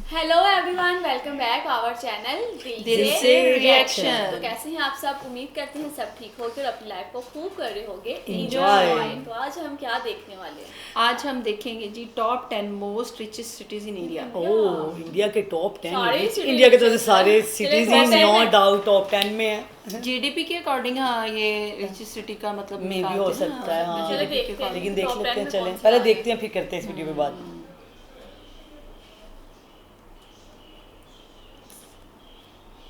Hello everyone, welcome back our channel Dil Se reaction. तो कैसे हैं आप सब? उम्मीद करते हैं सब ठीक होकर अपनी लाइफ को खूब कर रहे होंगे Enjoy। तो आज हम क्या देखने वाले हैं? आज हम देखेंगे जी top 10 most richest cities in India. Oh, India के टॉप 10 सारे रिच, cities इंडिया के तो हैं। सारे चलिए, सिटीज top 10 नो में। डाउट टॉप 10 में है। जीडीपी के अकॉर्डिंग हाँ ये रिचेस्ट सिटी का मतलब मे भी निकालते हो हैं, सकता है, हाँ। चलो GDP के देखते हैं। according। लेकिन देख top 10 लेते हैं, में चलें कौन सा पहले है? देखते हैं फिर करते हैं इस वीडियो पे बात।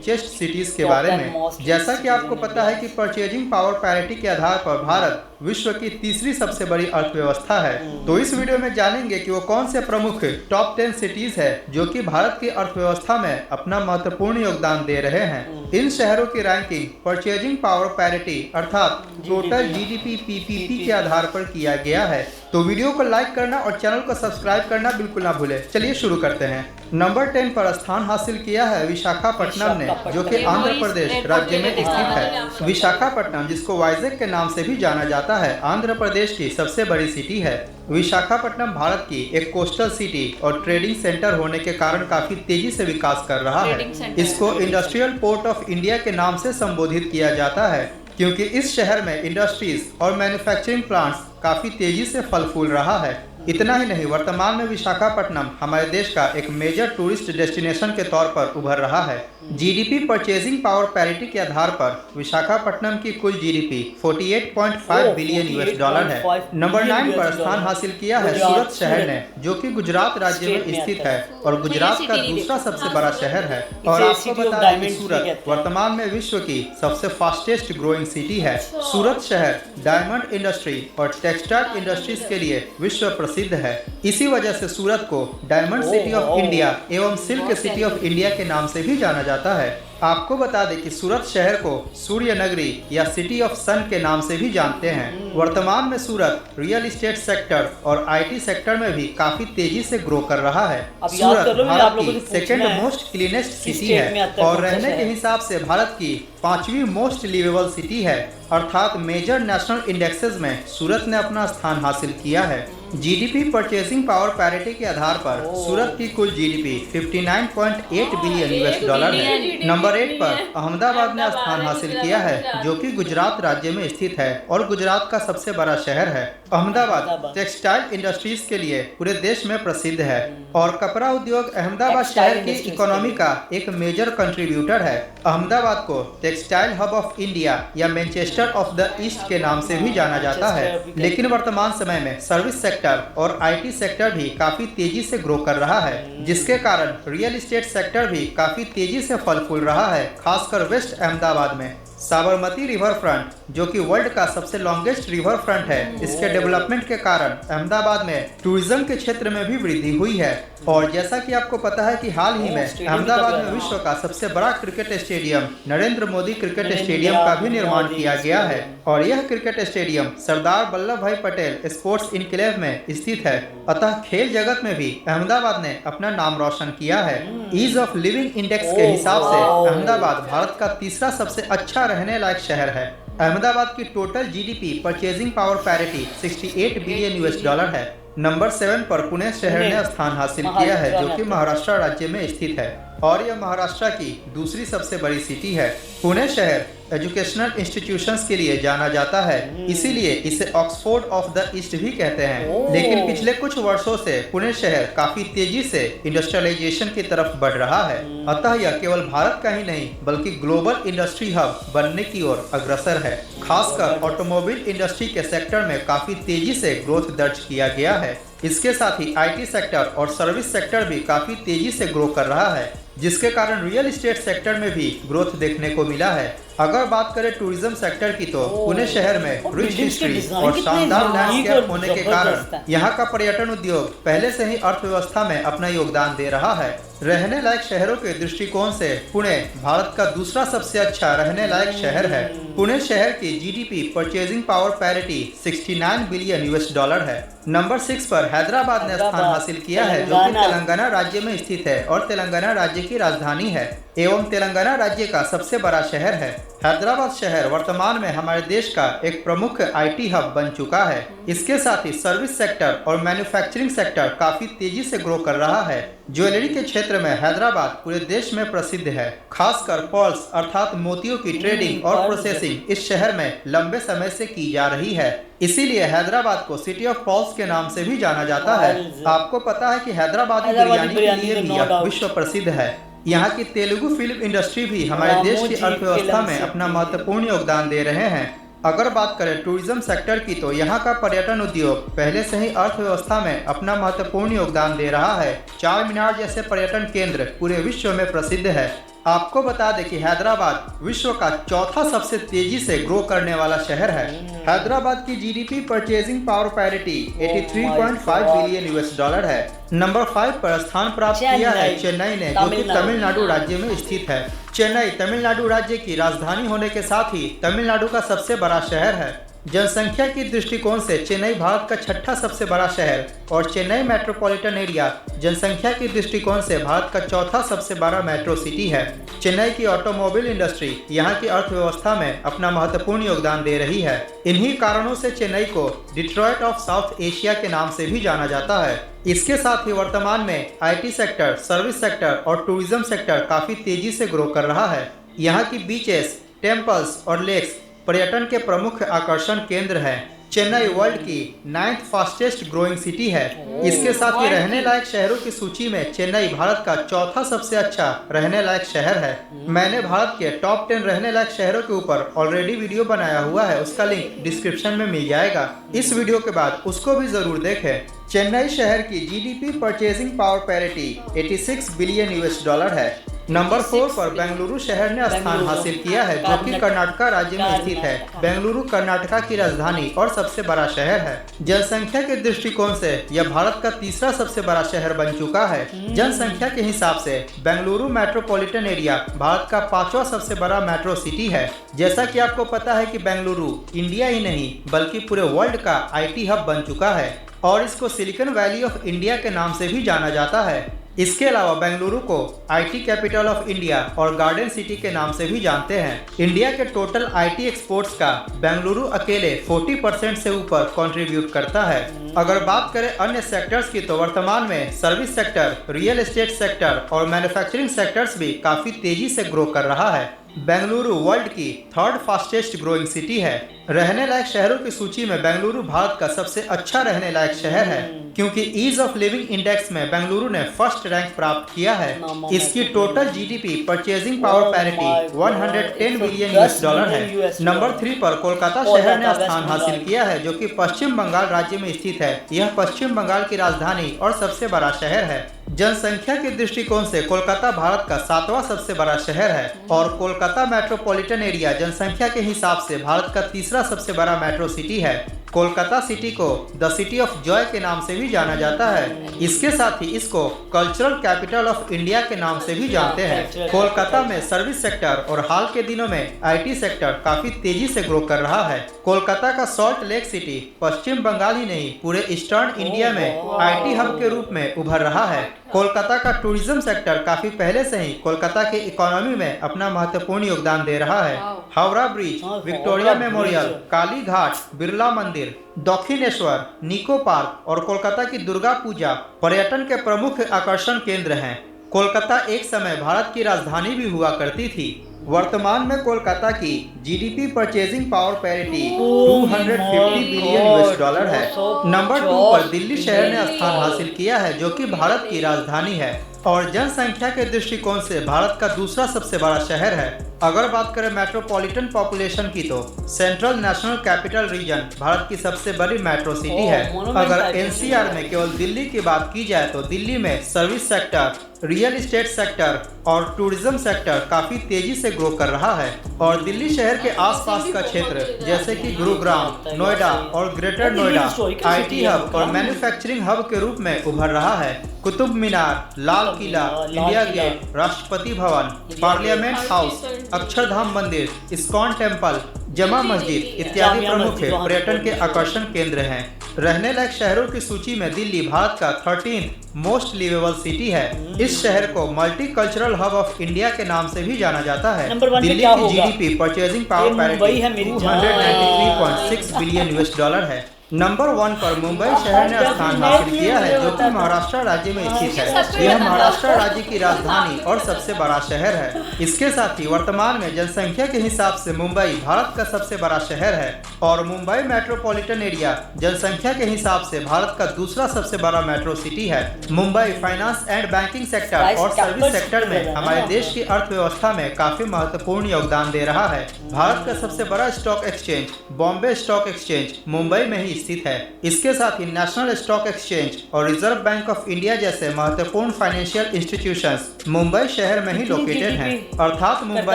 रिचेस्ट सिटीज के Top बारे 10 में। most जैसा कि cities आपको in पता है कि परचेजिंग पावर पैरिटी के आधार पर भारत विश्व की तीसरी सबसे बड़ी अर्थव्यवस्था है। तो इस वीडियो में जानेंगे कि वो कौन से प्रमुख टॉप 10 सिटीज है जो कि भारत की अर्थव्यवस्था में अपना महत्वपूर्ण योगदान दे रहे हैं। इन शहरों की रैंकिंग परचेजिंग पावर पैरिटी अर्थात टोटल जीडीपी पीपीपी के आधार पर किया गया है। तो वीडियो को लाइक करना और चैनल को सब्सक्राइब करना बिल्कुल ना भूले। चलिए शुरू करते हैं। नंबर 10 पर स्थान हासिल किया है विशाखापट्टनम ने, जो कि आंध्र प्रदेश राज्य में स्थित है। विशाखापट्टनम, जिसको वाइजैक के नाम से भी जाना जाता है, आंध्र प्रदेश की सबसे बड़ी सिटी है। विशाखापट्टनम भारत की एक कोस्टल सिटी और ट्रेडिंग सेंटर होने के कारण काफी तेजी से विकास कर रहा है। इसको इंडस्ट्रियल पोर्ट ऑफ इंडिया के नाम से संबोधित किया जाता है क्योंकि इस शहर में इंडस्ट्रीज और मैन्युफैक्चरिंग प्लांट्स काफी तेजी से फल फूल रहा है। इतना ही नहीं, वर्तमान में विशाखापट्टनम हमारे देश का एक मेजर टूरिस्ट डेस्टिनेशन के तौर पर उभर रहा है। जीडीपी परचेजिंग पावर पैरिटी के आधार पर विशाखापट्टनम की कुल जीडीपी 48.5 बिलियन यूएस डॉलर है। नंबर 9 पर स्थान हासिल किया है सूरत शहर ने, जो कि गुजरात राज्य में स्थित है और गुजरात का दूसरा सबसे बड़ा शहर है। और आपको बता दें कि सूरत वर्तमान में विश्व की सबसे फास्टेस्ट ग्रोइंग सिटी है। सूरत शहर डायमंड इंडस्ट्री और टेक्सटाइल इंडस्ट्रीज के लिए विश्व प्रसिद्ध है। इसी वजह से सूरत को डायमंड सिटी ऑफ इंडिया एवं सिल्क सिटी ऑफ इंडिया के नाम से भी जाना जाता है। आपको बता दें कि सूरत शहर को सूर्य नगरी या सिटी ऑफ सन के नाम से भी जानते हैं। वर्तमान में सूरत रियल एस्टेट सेक्टर और आईटी सेक्टर में भी काफी तेजी से ग्रो कर रहा है। सूरत भारत की सेकेंड मोस्ट क्लीनेस्ट सिटी है और रहने के हिसाब से भारत की 5वीं मोस्ट लिवेबल सिटी है, अर्थात मेजर नेशनल इंडेक्सेस में सूरत ने अपना स्थान हासिल किया है। जीडीपी परचेसिंग पावर पैरिटी के आधार पर सूरत की कुल जीडीपी 59.8 बिलियन यूएस डॉलर है। नंबर 8 पर अहमदाबाद ने स्थान हासिल किया है, जो कि गुजरात राज्य में स्थित है और गुजरात का सबसे बड़ा शहर है। अहमदाबाद टेक्सटाइल इंडस्ट्रीज के लिए पूरे देश में प्रसिद्ध है और कपड़ा उद्योग अहमदाबाद शहर की इकोनॉमी का एक मेजर कंट्रीब्यूटर है। अहमदाबाद को टेक्सटाइल हब ऑफ इंडिया या मैनचेस्टर ऑफ द ईस्ट के नाम से भी जाना जाता है। लेकिन वर्तमान समय में सर्विस सेक्टर और आईटी सेक्टर भी काफी तेजी से ग्रो कर रहा है, जिसके कारण रियल एस्टेट सेक्टर भी काफी तेजी से फल फूल रहा है, खासकर वेस्ट अहमदाबाद में। साबरमती रिवर फ्रंट, जो कि वर्ल्ड का सबसे लॉन्गेस्ट रिवर फ्रंट है, इसके डेवलपमेंट के कारण अहमदाबाद में टूरिज्म के क्षेत्र में भी वृद्धि हुई है। और जैसा कि आपको पता है कि हाल ही में अहमदाबाद में विश्व का सबसे बड़ा cricket stadium Narendra Modi cricket stadium का भी निर्माण किया गया है और यह क्रिकेट स्टेडियम सरदार वल्लभ भाई पटेल स्पोर्ट्स इनक्लेव में स्थित है। अतः खेल जगत में भी अहमदाबाद ने अपना नाम रोशन किया है। ईज ऑफ लिविंग इंडेक्स के हिसाब से अहमदाबाद भारत का तीसरा सबसे अच्छा रहने लायक शहर है। अहमदाबाद की total GDP purchasing power parity 68 billion US dollar है। नंबर 7 पर पुणे शहर ने स्थान हासिल किया है, जो कि महाराष्ट्र राज्य में स्थित है और यह महाराष्ट्र की दूसरी सबसे बड़ी सिटी है। पुणे शहर एजुकेशनल इंस्टीट्यूशंस के लिए जाना जाता है, इसीलिए इसे ऑक्सफोर्ड ऑफ द ईस्ट भी कहते हैं। लेकिन पिछले कुछ वर्षों से पुणे शहर काफी तेजी से इंडस्ट्रियलाइजेशन की तरफ बढ़ रहा है। अतः यह केवल भारत का ही नहीं बल्कि ग्लोबल इंडस्ट्री हब बनने की ओर अग्रसर है। खासकर ऑटोमोबाइल इंडस्ट्री के सेक्टर में काफी तेजी से ग्रोथ दर्ज किया गया है। इसके साथ ही आईटी सेक्टर और सर्विस सेक्टर भी काफी तेजी से ग्रो कर रहा है, जिसके कारण रियल एस्टेट सेक्टर में भी ग्रोथ देखने को मिला है। अगर बात करें टूरिज्म सेक्टर की तो पुणे शहर में रिच हिस्ट्री और शानदार लैंडस्केप होने के कारण यहाँ का पर्यटन उद्योग पहले से ही अर्थव्यवस्था में अपना योगदान दे रहा है। रहने लायक शहरों के दृष्टिकोण से पुणे भारत का दूसरा सबसे अच्छा रहने लायक शहर है। पुणे शहर की GDP purchasing power parity 69 billion US dollar है। नंबर 6 पर हैदराबाद ने स्थान हासिल किया है, जो कि तेलंगाना राज्य में स्थित है और तेलंगाना राज्य की राजधानी है एवं तेलंगाना राज्य का सबसे बड़ा शहर है। हैदराबाद शहर वर्तमान में हमारे देश का एक प्रमुख आईटी हब बन चुका है। इसके साथ ही सर्विस सेक्टर और मैन्युफैक्चरिंग सेक्टर काफी तेजी से ग्रो कर रहा है। ज्वेलरी के क्षेत्र में हैदराबाद पूरे देश में प्रसिद्ध है। खासकर पर्ल्स अर्थात मोतियों की ट्रेडिंग और प्रोसेसिंग इस शहर में लंबे समय से की जा रही है। इसीलिए हैदराबाद को सिटी ऑफ पर्ल्स के नाम से भी जाना जाता है। आपको पता है कि हैदराबादी बिरयानी के लिए भी यह विश्व प्रसिद्ध है। यहाँ की तेलुगु फिल्म इंडस्ट्री भी हमारे देश की अर्थव्यवस्था में अपना महत्वपूर्ण योगदान दे रहे हैं। अगर बात करें टूरिज्म सेक्टर की तो यहाँ का पर्यटन उद्योग पहले से ही अर्थव्यवस्था में अपना महत्वपूर्ण योगदान दे रहा है। चार मीनार जैसे पर्यटन केंद्र पूरे विश्व में प्रसिद्ध है। आपको बता दें कि हैदराबाद विश्व का चौथा सबसे तेजी से ग्रो करने वाला शहर है। हैदराबाद की GDP purchasing power parity 83.5 billion US dollar है। नंबर 5 पर स्थान प्राप्त किया है चेन्नई ने, जो कि तमिलनाडु राज्य में स्थित है। चेन्नई तमिलनाडु राज्य की राजधानी होने के साथ ही तमिलनाडु का सबसे बड़ा शहर है। जनसंख्या की दृष्टिकोण से चेन्नई भारत का छठा सबसे बड़ा शहर और चेन्नई मेट्रोपॉलिटन एरिया जनसंख्या की दृष्टिकोण से भारत का चौथा सबसे बड़ा मेट्रो सिटी है। चेन्नई की ऑटोमोबाइल इंडस्ट्री यहाँ की अर्थव्यवस्था में अपना महत्वपूर्ण योगदान दे रही है। इन्हीं कारणों से चेन्नई को डिट्रॉइट ऑफ साउथ एशिया के नाम से भी जाना जाता है। इसके साथ ही वर्तमान में आईटी सेक्टर, सर्विस सेक्टर और टूरिज्म सेक्टर काफी तेजी से ग्रो कर रहा है। यहाँ की बीचेस, टेम्पल्स और लेक्स पर्यटन के प्रमुख आकर्षण केंद्र हैं। चेन्नई वर्ल्ड की 9th फास्टेस्ट ग्रोइंग सिटी है। इसके साथ ही रहने लायक शहरों की सूची में चेन्नई भारत का चौथा सबसे अच्छा रहने लायक शहर है। मैंने भारत के टॉप 10 रहने लायक शहरों के ऊपर ऑलरेडी वीडियो बनाया हुआ है, उसका लिंक डिस्क्रिप्शन में मिल जाएगा। इस वीडियो के बाद उसको भी जरूर देखें। चेन्नई शहर की GDP purchasing power parity 86 billion US dollar है। नंबर 4 पर बेंगलुरु शहर ने स्थान हासिल किया है, जो कि कर्नाटका राज्य में स्थित है। बेंगलुरु कर्नाटका की राजधानी और सबसे बड़ा शहर है। जनसंख्या के दृष्टिकोण से यह भारत का तीसरा सबसे बड़ा शहर बन चुका है। जनसंख्या के हिसाब से बेंगलुरु मेट्रोपॉलिटन एरिया भारत का 5वां सबसे बड़ा मेट्रो सिटी है। जैसा कि आपको पता है कि बेंगलुरु इंडिया ही नहीं बल्कि पूरे वर्ल्ड का आईटी हब बन चुका है और इसको सिलिकॉन वैली ऑफ इंडिया के नाम से भी जाना जाता है। इसके अलावा बेंगलुरु को आईटी कैपिटल ऑफ इंडिया और गार्डन सिटी के नाम से भी जानते हैं। इंडिया के टोटल आईटी एक्सपोर्ट्स का बेंगलुरु अकेले 40% से ऊपर कंट्रीब्यूट करता है। अगर बात करें अन्य सेक्टर्स की तो वर्तमान में service sector, real estate sector और मैन्युफैक्चरिंग सेक्टर्स भी काफी तेजी से ग्रो कर रहा है। बेंगलुरु वर्ल्ड की 3rd फास्टेस्ट ग्रोइंग सिटी है। रहने लायक शहरों की सूची में बेंगलुरु भारत का सबसे अच्छा रहने लायक शहर है, क्योंकि ईज ऑफ लिविंग इंडेक्स में बेंगलुरु ने फर्स्ट रैंक प्राप्त किया है। इसकी total GDP purchasing power parity 110 billion US dollar है। नंबर 3 पर कोलकाता शहर ने स्थान हासिल किया है, जो कि पश्चिम बंगाल राज्य में स्थित है। यह पश्चिम बंगाल की राजधानी और सबसे बड़ा शहर है। जनसंख्या के दृष्टिकोण से कोलकाता भारत का 7वां सबसे बड़ा शहर है और कोलकाता मेट्रोपॉलिटन एरिया जनसंख्या के हिसाब से भारत का तीसरा सबसे बड़ा मेट्रो सिटी है। कोलकाता सिटी को द सिटी ऑफ जॉय के नाम से भी जाना जाता है। इसके साथ ही इसको कल्चरल कैपिटल ऑफ इंडिया के नाम से भी जानते हैं। कोलकाता में सर्विस सेक्टर और हाल के दिनों में आईटी सेक्टर काफी तेजी से ग्रो कर रहा है। कोलकाता का सॉल्ट लेक सिटी पश्चिम बंगाल ही नहीं पूरे ईस्टर्न इंडिया में आईटी हब के रूप में उभर रहा है। कोलकाता का टूरिज्म सेक्टर काफी पहले से ही कोलकाता के इकोनॉमी में अपना महत्वपूर्ण योगदान दे रहा है। Howrah bridge, Victoria memorial, Kali Ghat, Birla मंदिर, दक्षिणेश्वर, निको पार्क और कोलकाता की दुर्गा पूजा पर्यटन के प्रमुख आकर्षण केंद्र हैं। कोलकाता एक समय भारत की राजधानी भी हुआ करती थी। वर्तमान में कोलकाता की GDP purchasing power parity 250 billion US dollar है। नंबर 2 पर दिल्ली शहर ने स्थान हासिल किया है, जो कि भारत की राजधानी है और जनसंख्या के दृष्टिकोण से भारत का दूसरा सबसे बड़ा शहर है। अगर बात करें मेट्रोपॉलिटन पॉपुलेशन की तो central national capital region Bharat की सबसे बड़ी मेट्रो सिटी है। अगर एनसीआर में केवल दिल्ली की बात की जाए तो दिल्ली में service sector, real estate sector और टूरिज्म सेक्टर काफी तेजी से ग्रो कर रहा है और दिल्ली शहर के आसपास का क्षेत्र जैसे कि गुरुग्राम, नोएडा और ग्रेटर नोएडा आईटी हब और मैन्युफैक्चरिंग हब के रूप में उभर रहा है। Qutub Minar, Lal Qila, India gate, Rashtrapati Bhavan, parliament house, Akshardham मंदिर, इस्कॉन टेम्पल, जमा मस्जिद इत्यादि जामिया प्रमुख मस्जिद वहाँ पर्यटन पे के आकर्षण केंद्र हैं। रहने लायक शहरों की सूची में दिल्ली भारत का 13th मोस्ट लिवेबल सिटी है। इस शहर को multi cultural hub of India के नाम से भी जाना जाता है। नंबर 1 पे दिल्ली क्या की होगा? जीडीपी परचेजिंग ये पावर मुंबई है मेरी जान। 293.6 बिलियन US डॉलर है। नंबर 1 पर मुंबई शहर ने स्थान हासिल किया है, जो कि महाराष्ट्र राज्य में स्थित है। यह महाराष्ट्र राज्य की राजधानी और सबसे बड़ा शहर है। इसके साथ ही वर्तमान में जनसंख्या के हिसाब से मुंबई भारत का सबसे बड़ा शहर है और मुंबई मेट्रोपॉलिटन एरिया जनसंख्या के हिसाब से भारत का दूसरा सबसे बड़ा मेट्रो सिटी है। Mumbai finance and banking sector और सर्विस सेक्टर में हमारे देश की अर्थव्यवस्था में काफी महत्वपूर्ण योगदान दे रहा है। भारत का सबसे बड़ा stock exchange Bombay stock exchange Mumbai में ही स्थित है। इसके साथ ही नेशनल स्टॉक एक्सचेंज और रिजर्व बैंक ऑफ इंडिया जैसे महत्वपूर्ण फाइनेंशियल इंस्टीट्यूशंस मुंबई शहर में ही लोकेटेड हैं। अर्थात मुंबई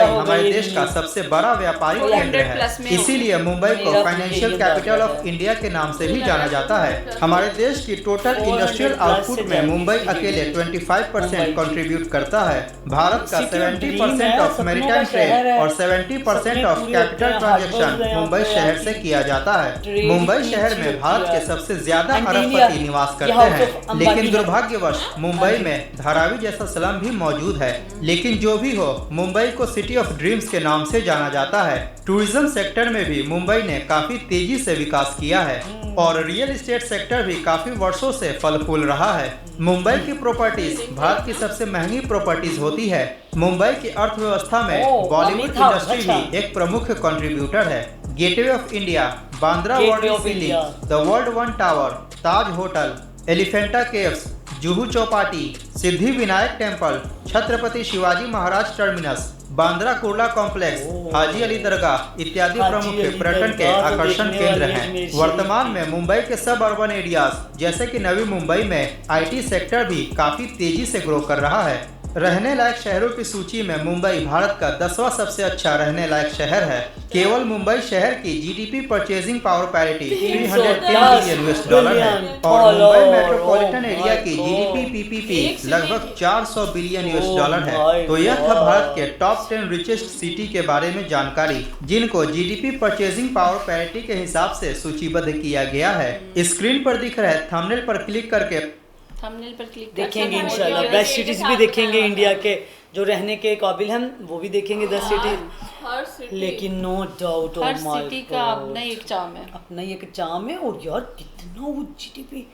हमारे देश का सबसे बड़ा व्यापारिक केंद्र है। इसीलिए मुंबई को फाइनेंशियल कैपिटल ऑफ इंडिया के नाम से भी जाना जाता है। हमारे देश की टोटल इंडस्ट्रियल आउटपुट में मुंबई अकेले 25% कंट्रीब्यूट करता है। भारत का 70% ऑफ मैरीटाइम ट्रेड और 70% ऑफ कैपिटल ट्रांजैक्शन मुंबई शहर से किया जाता है। मुंबई शहर में भारत के सबसे ज्यादा अरबपति निवास करते हैं, लेकिन दुर्भाग्यवश मुंबई में धारावी जैसा स्लम भी मौजूद है। लेकिन जो भी हो, मुंबई को सिटी ऑफ ड्रीम्स के नाम से जाना जाता है। टूरिज्म सेक्टर में भी मुंबई ने काफी तेजी से विकास किया है और रियल एस्टेट सेक्टर भी काफी वर्षों से फल फूल रहा है। मुंबई की प्रॉपर्टीज भारत की सबसे महंगी प्रॉपर्टीज होती है। मुंबई की अर्थव्यवस्था में बॉलीवुड इंडस्ट्री भी एक प्रमुख कंट्रीब्यूटर है। Gateway of India, Bandra water sealing, the world one tower, Taj hotel, Elephanta caves, Juhu Chowpatty, Siddhi Vinayak temple, Chhatrapati Shivaji Maharaj terminus, Bandra Kurla complex, Haji Ali Dargah इत्यादि प्रमुख पर्यटन के आकर्षण केंद्र हैं। वर्तमान में मुंबई के सब अर्बन एरियाज जैसे कि नवी मुंबई में आईटी सेक्टर भी काफी तेजी से ग्रो कर रहा है। रहने लायक शहरों की सूची में मुंबई भारत का 10वां सबसे अच्छा रहने लायक शहर है। केवल मुंबई शहर की GDP purchasing power parity 310 billion US dollar है और मुंबई मेट्रोपॉलिटन एरिया की जीडीपी पीपीपी लगभग 400 बिलियन US डॉलर है। तो यह था भारत के टॉप 10 रिचेस्ट सिटी के बारे में जानकारी, जिनको जीडीपी परचेजिंग पावर पैरिटी के हिसाब से सूचीबद्ध किया गया है। स्क्रीन पर दिख रहे थंबनेल पर क्लिक करके थंबनेल पर क्लिक देखेंगे इंशाल्लाह। बेस्ट सिटीज भी देखेंगे इंडिया के जो रहने के काबिल हैं, वो भी देखेंगे 10 सिटीज। हर सिटी, लेकिन नो डाउट हर सिटी का अपना एक चार्म है। अपना ही एक चार्म है। और यार कितना वो जीडीपी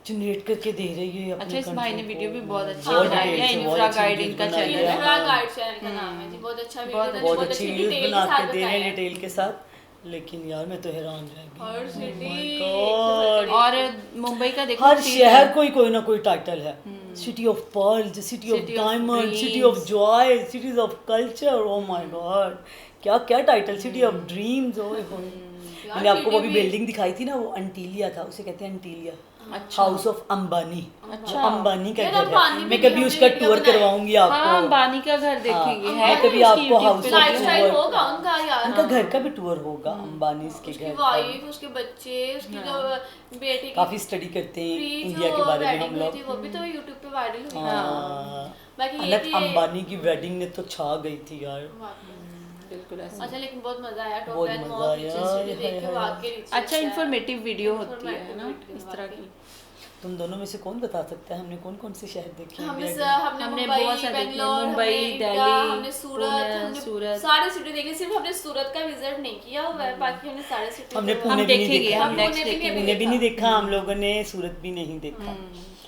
जनरेट करके दे रही है अपनी। अच्छा, इस भाई ने वीडियो भी बहुत अच्छी बहुत बनाई है। डिटेल से, इंफ्रा बहुत अच्छी गाइड वीडियोस इनका बनाई चैनल है। है। इंफ्रा गाइड चैनल का नाम है जी। बहुत अच्छा वीडियो है, बहुत अच्छी वीडियोस डिटेल बना के के साथ दे रहे हैं बताया है। डिटेल के साथ। लेकिन यार मैं तो हैरान रह गई। हर सिटी God। और मुंबई का देखो, हर theatre- शहर कोई ना कोई टाइटल है। City of pearls, city of City of diamond, city dreams। Of Joy, cities of culture. Oh my God, क्या क्या टाइटल। City of dreams. ओए होए। मैंने आपको वो भी बिल्डिंग दिखाई थी ना, वो अंटीलिया था, उसे कहते हैं अंटीलिया। अच्छा। House of Ambani. अच्छा। अंबानी का यार, घर अंबानी है। भी मैं कभी हमने उसका वीडियो टूर बनाई। करवाऊंगी हाँ, आपको। अंबानी का घर देखेंगे। हाँ, है मैं कभी उसकी आपको YouTube हाउस पे ऑफ लाइफस्टाइल टूर- होगा उनका यार। उनका घर का भी टूर होगा अंबानी के उसकी घर। वाइफ, उसके बच्चे, उसकी जो बेटे की काफी स्टडी करते हैं प्री इंडिया जो के बारे में wedding हम हुई लोग। थी, वो भी तो यूट्यूब पे वायरल हुई। हाँ। बाकी ये अनंत कि अंबानी की वेडिंग ने तो छा गई थी यार। बिल्कुल ऐसा। अच्छा, लेकिन बहुत मजा आया। टॉप बहुत 10 मजा मोस्ट आया, रिचेस्ट सिटी हाय, देख के हाय, वाकई रिचेस्ट अच्छा, है। इंफॉर्मेटिव वीडियो होती है ना Informative इस तरह की। तुम दोनों में से कौन बता सकता है हमने कौन कौन से शहर देखे हैं हमने इंडिया के? हमने हमने मुंबई, बहुत सारे देखे। बेंगलोर, मुंबई, हमने इंडिया, दिल्ली, हमने सूरत, पुणे, हमने सूरत। सारे सिटी देखे। सिर्फ हमने सूरत का विजिट नहीं किया हुआ है, बाकी हमने सारे सिटी हमने को- पुणे भी नहीं देखेंगे, देखा। हम नेक्स्ट देखेंगे। पुणे भी नहीं देखा हम लोगों ने, सूरत भी नहीं देखा।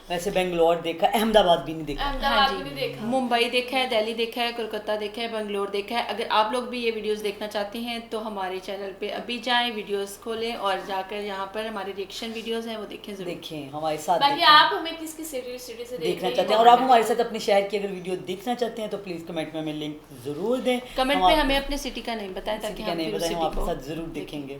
वैसे बेंगलोर देखा, अहमदाबाद भी नहीं देखा। अहमदाबाद भी नहीं देखा। मुंबई देखा है, दिल्ली देखा है, कोलकाता देखा है, बेंगलोर देखा है। अगर आप लोग भी ये वीडियोस देखना चाहते हैं तो हमारे चैनल पे अभी जाएं, वीडियोस खोलें और जाकर यहाँ पर हमारे रिएक्शन वीडियोस हैं वो देखें जरूर। देखें हमारे साथ बाकी देखें। आप हमें किस किस सिटी से देखना चाहते हैं और आप हमारे साथ अपने शहर की अगर वीडियो देखना चाहते हैं तो प्लीज कमेंट में हमें लिंक जरूर दें। कमेंट हम पे आप- हमें अपने सिटी का नेम बताएं ताकि सिटी का हम नहीं फिर उस बताएं, हम सिटी आपके को साथ जरूर देखेंगे।